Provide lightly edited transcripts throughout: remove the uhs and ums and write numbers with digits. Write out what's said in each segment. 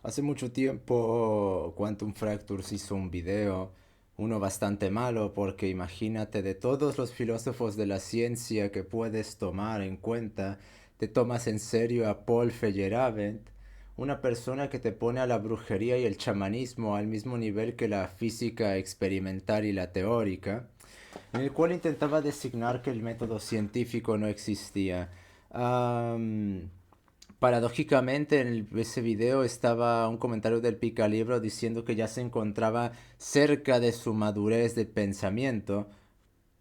Hace mucho tiempo Quantum Fractures hizo un video, uno bastante malo, porque imagínate, de todos los filósofos de la ciencia que puedes tomar en cuenta, te tomas en serio a Paul Feyerabend, una persona que te pone a la brujería y el chamanismo al mismo nivel que la física experimental y la teórica, en el cual intentaba designar que el método científico no existía. Am, Paradójicamente, ese video estaba un comentario del Picalibro diciendo que ya se encontraba cerca de su madurez de pensamiento.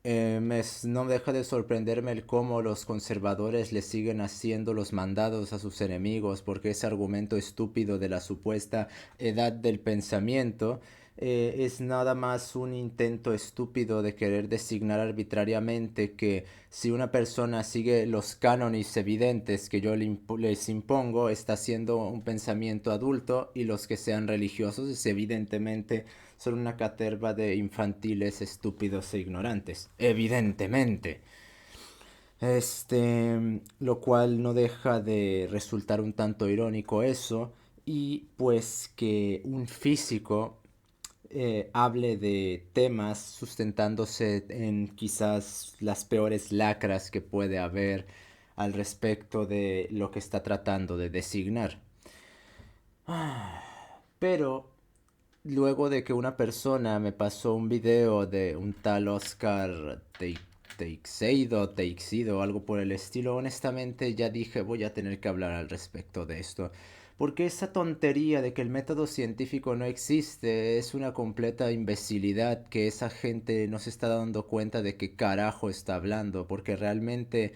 No deja de sorprenderme el cómo los conservadores le siguen haciendo los mandados a sus enemigos, porque ese argumento estúpido de la supuesta edad del pensamiento es nada más un intento estúpido de querer designar arbitrariamente que si una persona sigue los cánones evidentes que yo les impongo, está haciendo un pensamiento adulto, y los que sean religiosos es evidentemente son una caterva de infantiles, estúpidos e ignorantes. Evidentemente. Lo cual no deja de resultar un tanto irónico eso, y pues que un físico hable de temas sustentándose en quizás las peores lacras que puede haber al respecto de lo que está tratando de designar. Pero luego de que una persona me pasó un video de un tal Oscar Teixeira, algo por el estilo, honestamente ya dije voy a tener que hablar al respecto de esto. Porque esa tontería de que el método científico no existe es una completa imbecilidad, que esa gente no se está dando cuenta de qué carajo está hablando, porque realmente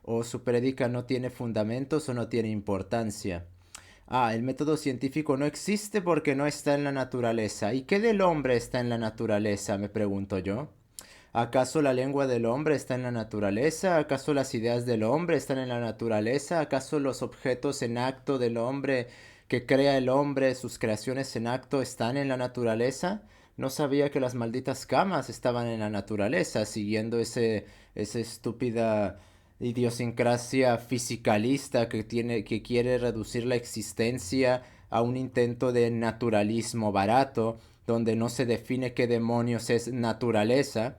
o su predica no tiene fundamentos o no tiene importancia. El método científico no existe porque no está en la naturaleza. ¿Y qué del hombre está en la naturaleza? Me pregunto yo. ¿Acaso la lengua del hombre está en la naturaleza? ¿Acaso las ideas del hombre están en la naturaleza? ¿Acaso los objetos en acto del hombre que crea el hombre, sus creaciones en acto, están en la naturaleza? No sabía que las malditas camas estaban en la naturaleza, siguiendo esa estúpida idiosincrasia fisicalista que quiere reducir la existencia a un intento de naturalismo barato, donde no se define qué demonios es naturaleza.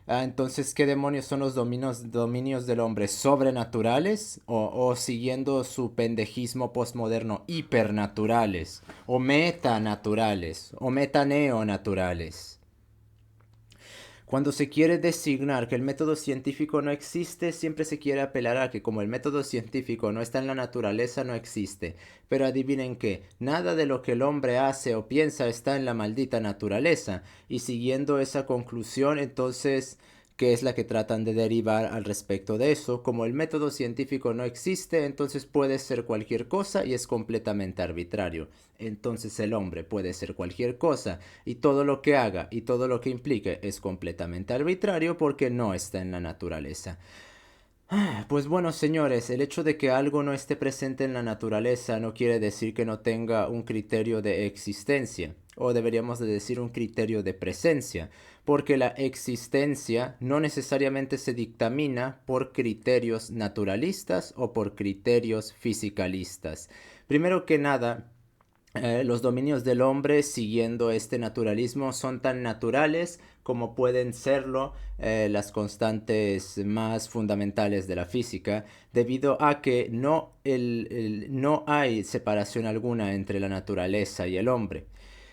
Entonces, ¿qué demonios son los dominios del hombre? ¿Sobrenaturales? O siguiendo su pendejismo postmoderno, hipernaturales? ¿O metanaturales? ¿O metaneonaturales? Cuando se quiere designar que el método científico no existe, siempre se quiere apelar a que como el método científico no está en la naturaleza, no existe. Pero adivinen qué, nada de lo que el hombre hace o piensa está en la maldita naturaleza. Y siguiendo esa conclusión, entonces, ¿qué es la que tratan de derivar al respecto de eso? Como el método científico no existe, entonces puede ser cualquier cosa y es completamente arbitrario. Entonces el hombre puede ser cualquier cosa y todo lo que haga y todo lo que implique es completamente arbitrario porque no está en la naturaleza. Pues bueno, señores, el hecho de que algo no esté presente en la naturaleza no quiere decir que no tenga un criterio de existencia, o deberíamos de decir un criterio de presencia, porque la existencia no necesariamente se dictamina por criterios naturalistas o por criterios fisicalistas. Primero que nada, los dominios del hombre, siguiendo este naturalismo, son tan naturales como pueden serlo las constantes más fundamentales de la física, debido a que no hay separación alguna entre la naturaleza y el hombre.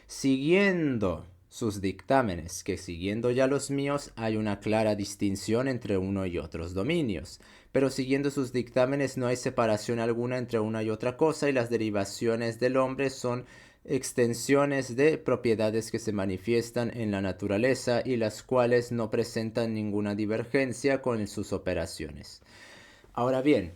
Siguiendo sus dictámenes, que siguiendo ya los míos, hay una clara distinción entre uno y otros dominios, pero siguiendo sus dictámenes no hay separación alguna entre una y otra cosa, y las derivaciones del hombre son extensiones de propiedades que se manifiestan en la naturaleza y las cuales no presentan ninguna divergencia con sus operaciones. Ahora bien,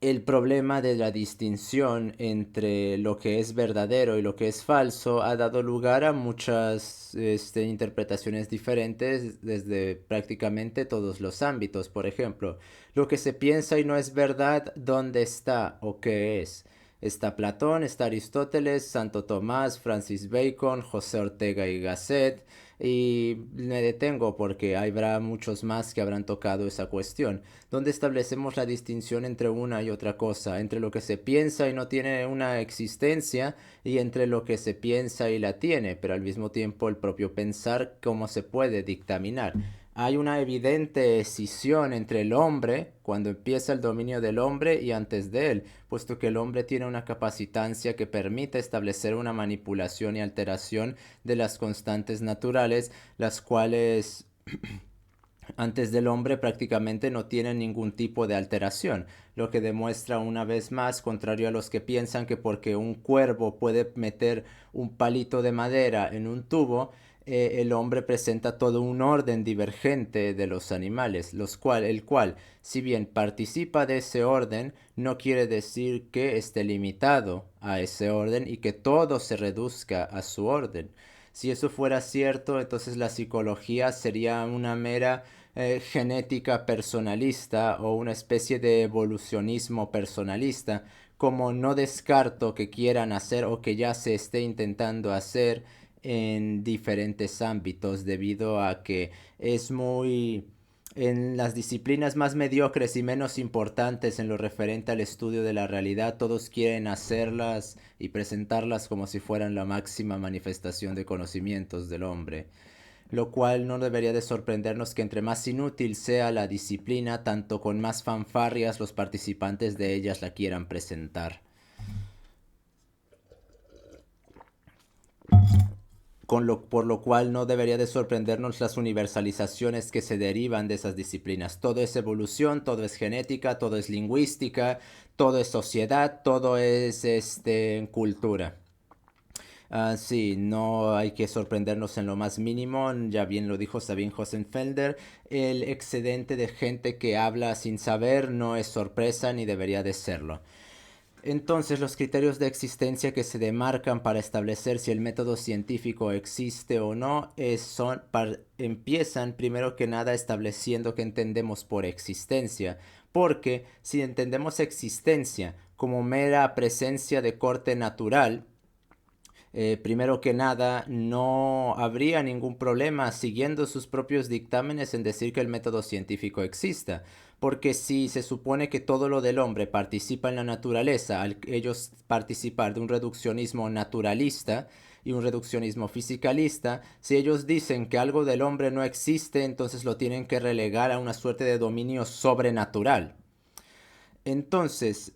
el problema de la distinción entre lo que es verdadero y lo que es falso ha dado lugar a muchas interpretaciones diferentes desde prácticamente todos los ámbitos. Por ejemplo, lo que se piensa y no es verdad, ¿dónde está o qué es? Está Platón, está Aristóteles, Santo Tomás, Francis Bacon, José Ortega y Gasset, y me detengo porque habrá muchos más que habrán tocado esa cuestión, donde establecemos la distinción entre una y otra cosa, entre lo que se piensa y no tiene una existencia, y entre lo que se piensa y la tiene, pero al mismo tiempo el propio pensar cómo se puede dictaminar. Hay una evidente escisión entre el hombre, cuando empieza el dominio del hombre, y antes de él, puesto que el hombre tiene una capacitancia que permite establecer una manipulación y alteración de las constantes naturales, las cuales antes del hombre prácticamente no tienen ningún tipo de alteración, lo que demuestra una vez más, contrario a los que piensan que porque un cuervo puede meter un palito de madera en un tubo, el hombre presenta todo un orden divergente de los animales, el cual, si bien participa de ese orden, no quiere decir que esté limitado a ese orden y que todo se reduzca a su orden. Si eso fuera cierto, entonces la psicología sería una mera genética personalista o una especie de evolucionismo personalista, como no descarto que quieran hacer o que ya se esté intentando hacer en diferentes ámbitos, debido a que es muy en las disciplinas más mediocres y menos importantes en lo referente al estudio de la realidad, todos quieren hacerlas y presentarlas como si fueran la máxima manifestación de conocimientos del hombre, lo cual no debería de sorprendernos que entre más inútil sea la disciplina, tanto con más fanfarrias los participantes de ellas la quieran presentar. Por lo cual no debería de sorprendernos las universalizaciones que se derivan de esas disciplinas. Todo es evolución, todo es genética, todo es lingüística, todo es sociedad, todo es cultura. Sí, no hay que sorprendernos en lo más mínimo, ya bien lo dijo Sabine Hossenfelder, el excedente de gente que habla sin saber no es sorpresa ni debería de serlo. Entonces, los criterios de existencia que se demarcan para establecer si el método científico existe o no empiezan primero que nada estableciendo qué entendemos por existencia, porque si entendemos existencia como mera presencia de corte natural, primero que nada, no habría ningún problema siguiendo sus propios dictámenes en decir que el método científico exista. Porque si se supone que todo lo del hombre participa en la naturaleza, al ellos participar de un reduccionismo naturalista y un reduccionismo fisicalista, si ellos dicen que algo del hombre no existe, entonces lo tienen que relegar a una suerte de dominio sobrenatural. Entonces,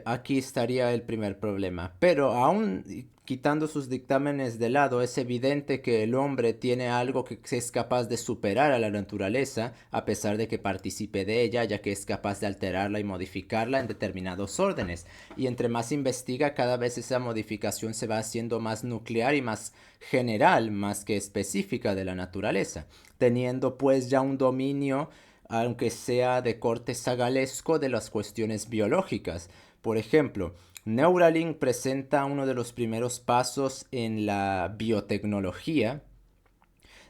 aquí estaría el primer problema. Pero aún quitando sus dictámenes de lado, es evidente que el hombre tiene algo que es capaz de superar a la naturaleza, a pesar de que participe de ella, ya que es capaz de alterarla y modificarla en determinados órdenes. Y entre más investiga, cada vez esa modificación se va haciendo más nuclear y más general, más que específica de la naturaleza, teniendo pues ya un dominio, aunque sea de corte sagalesco, de las cuestiones biológicas. Por ejemplo, Neuralink presenta uno de los primeros pasos en la biotecnología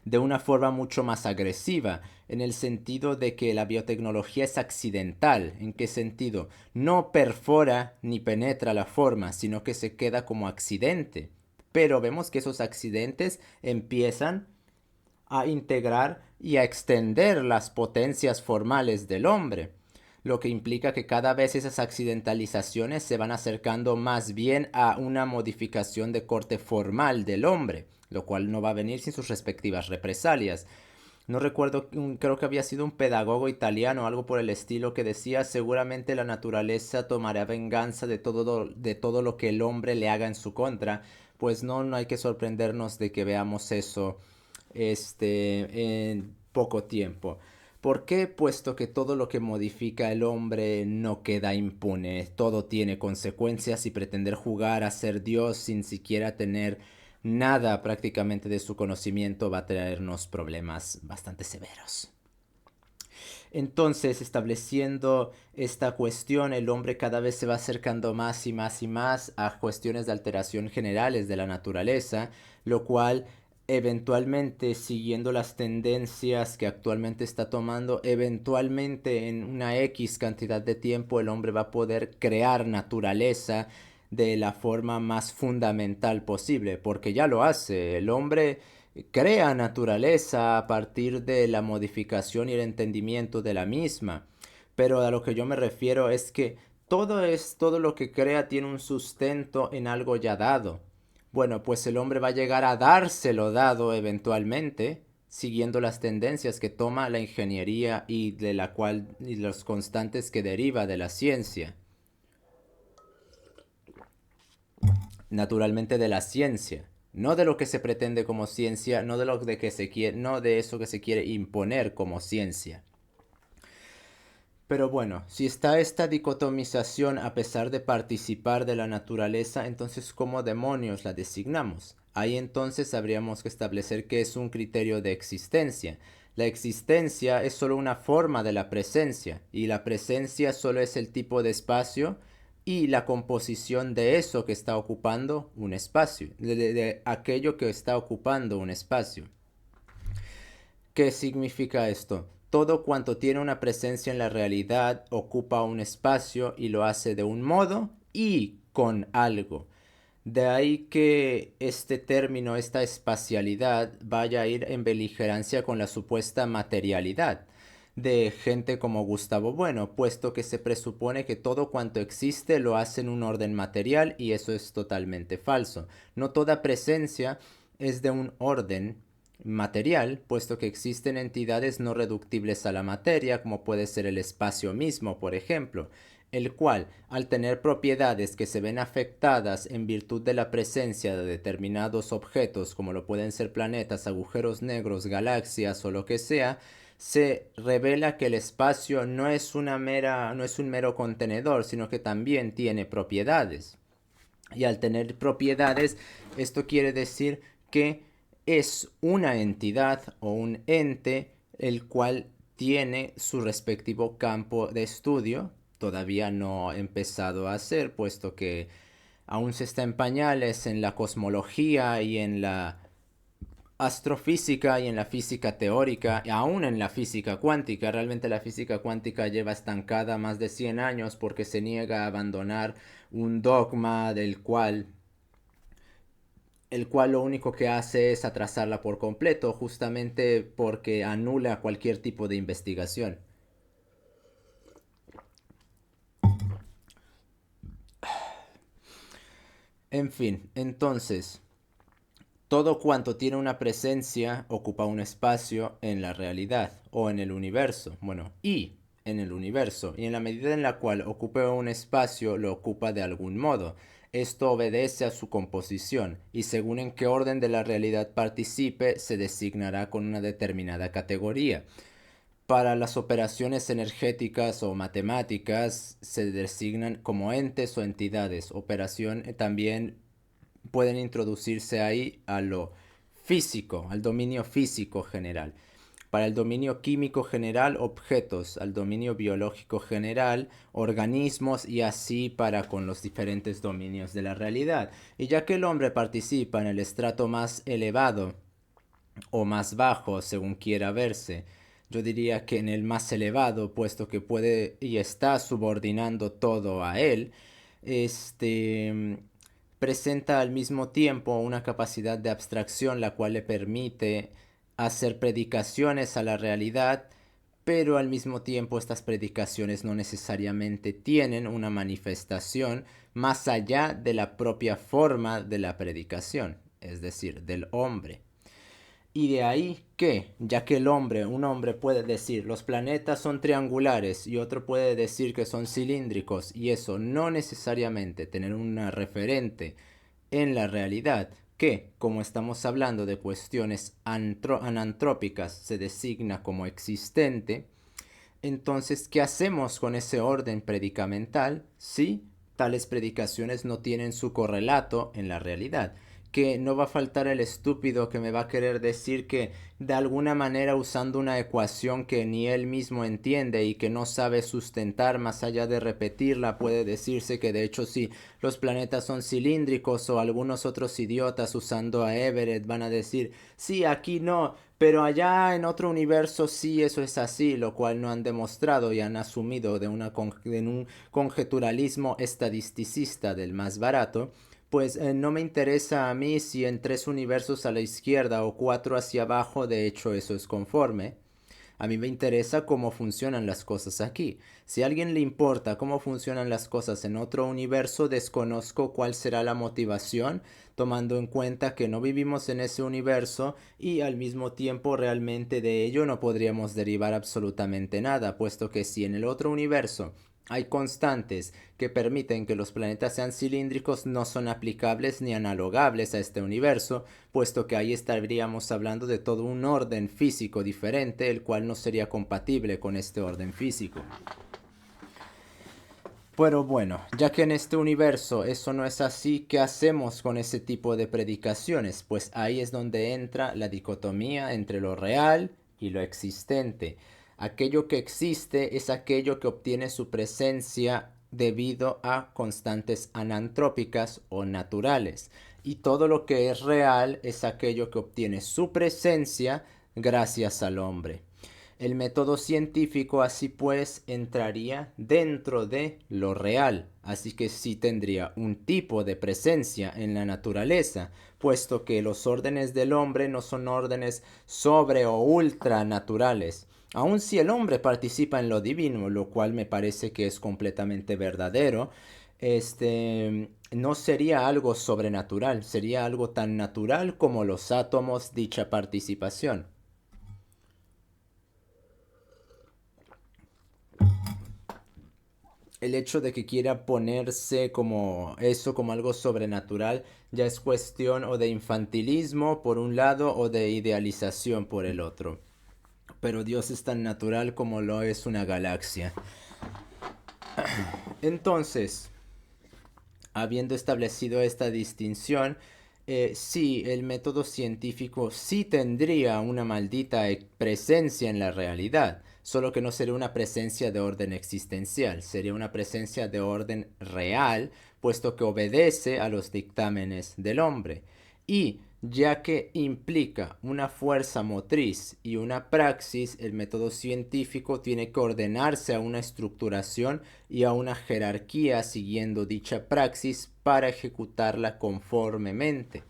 de una forma mucho más agresiva, en el sentido de que la biotecnología es accidental. ¿En qué sentido? No perfora ni penetra la forma, sino que se queda como accidente. Pero vemos que esos accidentes empiezan a integrar y a extender las potencias formales del hombre, lo que implica que cada vez esas accidentalizaciones se van acercando más bien a una modificación de corte formal del hombre, lo cual no va a venir sin sus respectivas represalias. No recuerdo, creo que había sido un pedagogo italiano o algo por el estilo que decía: seguramente la naturaleza tomará venganza de todo lo que el hombre le haga en su contra. Pues no, no hay que sorprendernos de que veamos eso en poco tiempo. ¿Por qué? Puesto que todo lo que modifica el hombre no queda impune, todo tiene consecuencias, y pretender jugar a ser Dios sin siquiera tener nada prácticamente de su conocimiento va a traernos problemas bastante severos. Entonces, estableciendo esta cuestión, el hombre cada vez se va acercando más y más y más a cuestiones de alteración generales de la naturaleza, lo cual eventualmente, siguiendo las tendencias que actualmente está tomando, eventualmente en una X cantidad de tiempo el hombre va a poder crear naturaleza de la forma más fundamental posible, porque ya lo hace. El hombre crea naturaleza a partir de la modificación y el entendimiento de la misma. Pero a lo que yo me refiero es que todo lo que crea tiene un sustento en algo ya dado. Bueno, pues el hombre va a llegar a dárselo dado eventualmente, siguiendo las tendencias que toma la ingeniería y de la cual y los constantes que deriva de la ciencia. Naturalmente de la ciencia, no de lo que se pretende como ciencia, no de lo de que se quiere, no de eso que se quiere imponer como ciencia. Pero bueno, si está esta dicotomización a pesar de participar de la naturaleza, entonces ¿cómo demonios la designamos? Ahí entonces habríamos que establecer qué es un criterio de existencia. La existencia es solo una forma de la presencia, y la presencia solo es el tipo de espacio y la composición de eso que está ocupando un espacio, de aquello que está ocupando un espacio. ¿Qué significa esto? Todo cuanto tiene una presencia en la realidad ocupa un espacio y lo hace de un modo y con algo. De ahí que este término, esta espacialidad, vaya a ir en beligerancia con la supuesta materialidad de gente como Gustavo Bueno, puesto que se presupone que todo cuanto existe lo hace en un orden material y eso es totalmente falso. No toda presencia es de un orden material, puesto que existen entidades no reductibles a la materia, como puede ser el espacio mismo, por ejemplo, el cual, al tener propiedades que se ven afectadas en virtud de la presencia de determinados objetos, como lo pueden ser planetas, agujeros negros, galaxias o lo que sea, se revela que el espacio no es no es un mero contenedor, sino que también tiene propiedades. Y al tener propiedades, esto quiere decir que es una entidad o un ente el cual tiene su respectivo campo de estudio. Todavía no ha empezado a hacer, puesto que aún se está en pañales en la cosmología y en la astrofísica y en la física teórica, y aún en la física cuántica. Realmente la física cuántica lleva estancada más de 100 años porque se niega a abandonar un dogma el cual lo único que hace es atrasarla por completo, justamente porque anula cualquier tipo de investigación. En fin, entonces, todo cuanto tiene una presencia ocupa un espacio en la realidad o en el universo. Bueno, y en el universo. Y en la medida en la cual ocupe un espacio, lo ocupa de algún modo. Esto obedece a su composición y según en qué orden de la realidad participe, se designará con una determinada categoría. Para las operaciones energéticas o matemáticas se designan como entes o entidades. Operación también pueden introducirse ahí a lo físico, al dominio físico general. Para el dominio químico general, objetos, al dominio biológico general, organismos y así para con los diferentes dominios de la realidad. Y ya que el hombre participa en el estrato más elevado o más bajo, según quiera verse, yo diría que en el más elevado, puesto que puede y está subordinando todo a él, este presenta al mismo tiempo una capacidad de abstracción la cual le permite hacer predicaciones a la realidad, pero al mismo tiempo estas predicaciones no necesariamente tienen una manifestación más allá de la propia forma de la predicación, es decir, del hombre. Y de ahí que, ya que un hombre puede decir los planetas son triangulares y otro puede decir que son cilíndricos y eso no necesariamente tener una referente en la realidad, que, como estamos hablando de cuestiones anantrópicas, se designa como existente, entonces, ¿qué hacemos con ese orden predicamental si tales predicaciones no tienen su correlato en la realidad? que no va a faltar el estúpido que me va a querer decir que de alguna manera usando una ecuación que ni él mismo entiende y que no sabe sustentar más allá de repetirla, puede decirse que de hecho sí, los planetas son cilíndricos, o algunos otros idiotas usando a Everett van a decir, sí, aquí no, pero allá en otro universo sí eso es así, lo cual no han demostrado y han asumido de en un conjeturalismo estadisticista del más barato. Pues no me interesa a mí si en 3 universos a la izquierda o 4 hacia abajo de hecho eso es conforme. A mí me interesa cómo funcionan las cosas aquí. Si a alguien le importa cómo funcionan las cosas en otro universo, desconozco cuál será la motivación, tomando en cuenta que no vivimos en ese universo y al mismo tiempo realmente de ello no podríamos derivar absolutamente nada, puesto que si en el otro universo hay constantes que permiten que los planetas sean cilíndricos, no son aplicables ni analogables a este universo, puesto que ahí estaríamos hablando de todo un orden físico diferente, el cual no sería compatible con este orden físico. Pero bueno, ya que en este universo eso no es así, ¿qué hacemos con ese tipo de predicaciones? Pues ahí es donde entra la dicotomía entre lo real y lo existente. Aquello que existe es aquello que obtiene su presencia debido a constantes anantrópicas o naturales. Y todo lo que es real es aquello que obtiene su presencia gracias al hombre. El método científico así pues entraría dentro de lo real, así que sí tendría un tipo de presencia en la naturaleza, puesto que los órdenes del hombre no son órdenes sobre o ultranaturales. Aun si el hombre participa en lo divino, lo cual me parece que es completamente verdadero, no sería algo sobrenatural, sería algo tan natural como los átomos dicha participación. El hecho de que quiera ponerse como eso, como algo sobrenatural, ya es cuestión o de infantilismo por un lado o de idealización por el otro. Pero Dios es tan natural como lo es una galaxia. Entonces, habiendo establecido esta distinción, sí, el método científico sí tendría una maldita presencia en la realidad, solo que no sería una presencia de orden existencial, sería una presencia de orden real, puesto que obedece a los dictámenes del hombre. Y ya que implica una fuerza motriz y una praxis, el método científico tiene que ordenarse a una estructuración y a una jerarquía siguiendo dicha praxis para ejecutarla conformemente.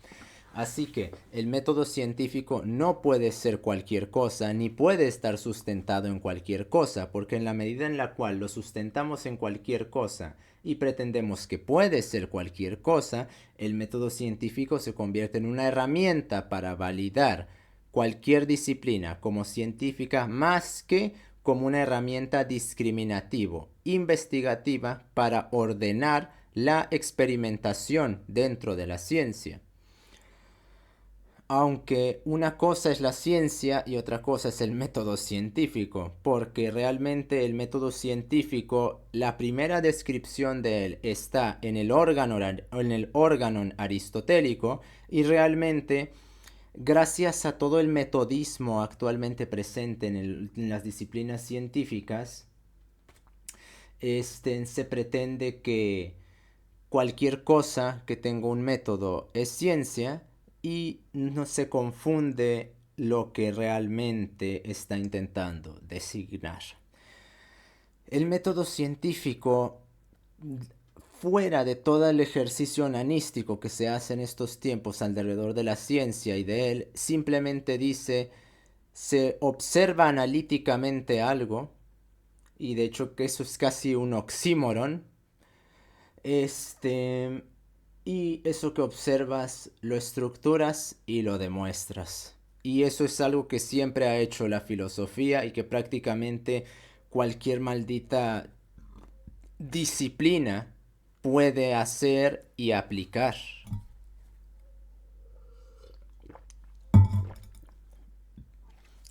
Así que el método científico no puede ser cualquier cosa, ni puede estar sustentado en cualquier cosa, porque en la medida en la cual lo sustentamos en cualquier cosa y pretendemos que puede ser cualquier cosa, el método científico se convierte en una herramienta para validar cualquier disciplina como científica más que como una herramienta discriminativo, investigativa para ordenar la experimentación dentro de la ciencia. Aunque una cosa es la ciencia y otra cosa es el método científico, porque realmente el método científico, la primera descripción de él está en el órganon aristotélico, y realmente gracias a todo el metodismo actualmente presente en las disciplinas científicas, se pretende que cualquier cosa que tenga un método es ciencia y no se confunde lo que realmente está intentando designar. El método científico, fuera de todo el ejercicio onanístico que se hace en estos tiempos alrededor de la ciencia y de él, simplemente dice, se observa analíticamente algo, y de hecho que eso es casi un oxímoron, este, y eso que observas lo estructuras y lo demuestras. Y eso es algo que siempre ha hecho la filosofía y que prácticamente cualquier maldita disciplina puede hacer y aplicar.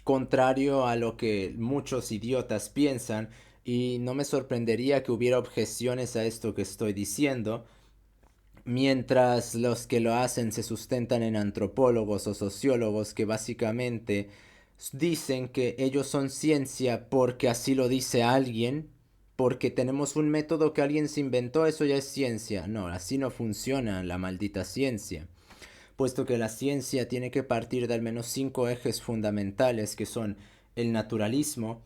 Contrario a lo que muchos idiotas piensan, y no me sorprendería que hubiera objeciones a esto que estoy diciendo, Mientras los que lo hacen se sustentan en antropólogos o sociólogos que básicamente dicen que ellos son ciencia porque así lo dice alguien, porque tenemos un método que alguien se inventó, eso ya es ciencia. No, así no funciona la maldita ciencia, puesto que la ciencia tiene que partir de al menos 5 ejes fundamentales que son el naturalismo,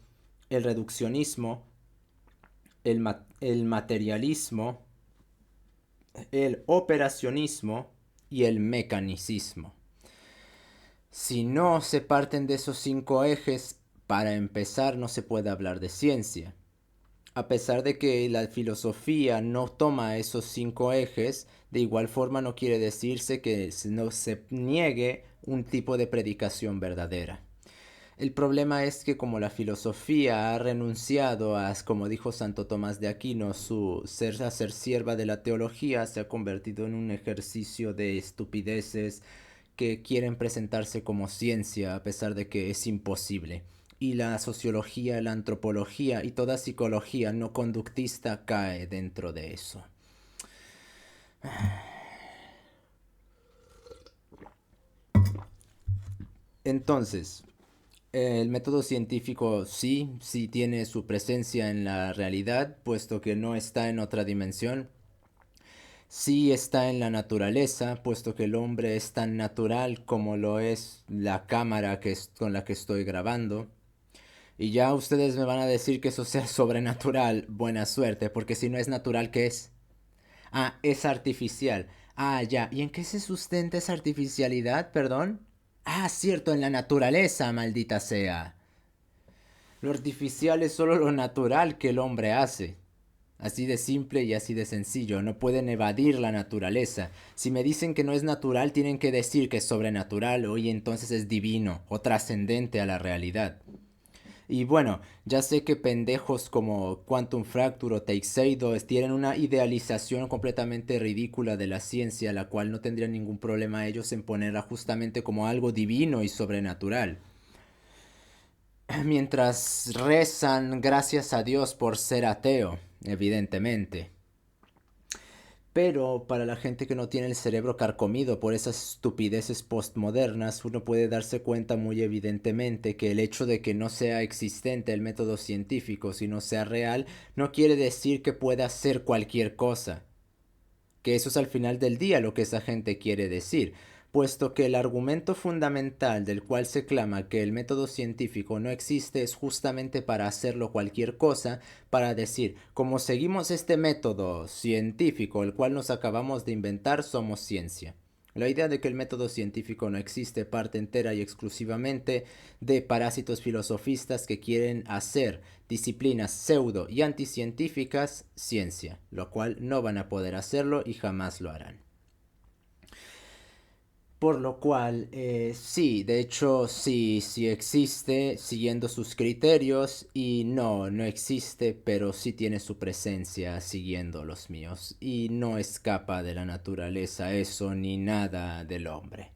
el reduccionismo, el materialismo, el operacionismo y el mecanicismo. Si no se parten de esos 5 ejes, para empezar no se puede hablar de ciencia. A pesar de que la filosofía no toma esos 5 ejes, de igual forma no quiere decirse que no se niegue un tipo de predicación verdadera. El problema es que como la filosofía ha renunciado a, como dijo Santo Tomás de Aquino, a ser sierva de la teología, se ha convertido en un ejercicio de estupideces que quieren presentarse como ciencia a pesar de que es imposible. Y la sociología, la antropología y toda psicología no conductista cae dentro de eso. Entonces, el método científico sí tiene su presencia en la realidad, puesto que no está en otra dimensión. Sí está en la naturaleza, puesto que el hombre es tan natural como lo es la cámara con la que estoy grabando. Y ya ustedes me van a decir que eso sea sobrenatural. Buena suerte, porque si no es natural, ¿qué es? Ah, es artificial. Ah, ya. ¿Y en qué se sustenta esa artificialidad, perdón? Ah, cierto, en la naturaleza, maldita sea. Lo artificial es solo lo natural que el hombre hace. Así de simple y así de sencillo. No pueden evadir la naturaleza. Si me dicen que no es natural, tienen que decir que es sobrenatural o y entonces es divino o trascendente a la realidad. Y bueno, ya sé que pendejos como Quantum Fracture o Teixeiro tienen una idealización completamente ridícula de la ciencia, la cual no tendrían ningún problema ellos en ponerla justamente como algo divino y sobrenatural. Mientras rezan gracias a Dios por ser ateo, evidentemente. Pero para la gente que no tiene el cerebro carcomido por esas estupideces postmodernas, uno puede darse cuenta muy evidentemente que el hecho de que no sea existente el método científico, sino sea real, no quiere decir que pueda ser cualquier cosa. Que eso es al final del día lo que esa gente quiere decir, puesto que el argumento fundamental del cual se clama que el método científico no existe es justamente para hacerlo cualquier cosa, para decir, como seguimos este método científico, el cual nos acabamos de inventar, somos ciencia. La idea de que el método científico no existe parte entera y exclusivamente de parásitos filosofistas que quieren hacer disciplinas pseudo y anticientíficas ciencia, lo cual no van a poder hacerlo y jamás lo harán. Por lo cual, sí, de hecho, sí existe siguiendo sus criterios y no existe, pero sí tiene su presencia siguiendo los míos y no escapa de la naturaleza eso ni nada del hombre.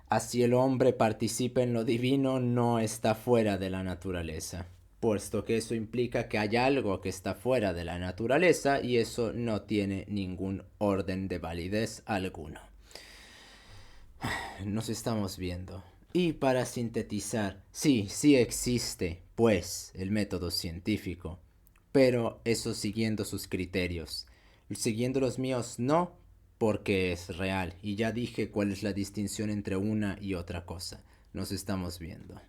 Así el hombre participa en lo divino, no está fuera de la naturaleza, puesto que eso implica que hay algo que está fuera de la naturaleza y eso no tiene ningún orden de validez alguno. Nos estamos viendo. Y para sintetizar, sí existe, pues, el método científico, pero eso siguiendo sus criterios. Siguiendo los míos no, porque es real. Y ya dije cuál es la distinción entre una y otra cosa. Nos estamos viendo.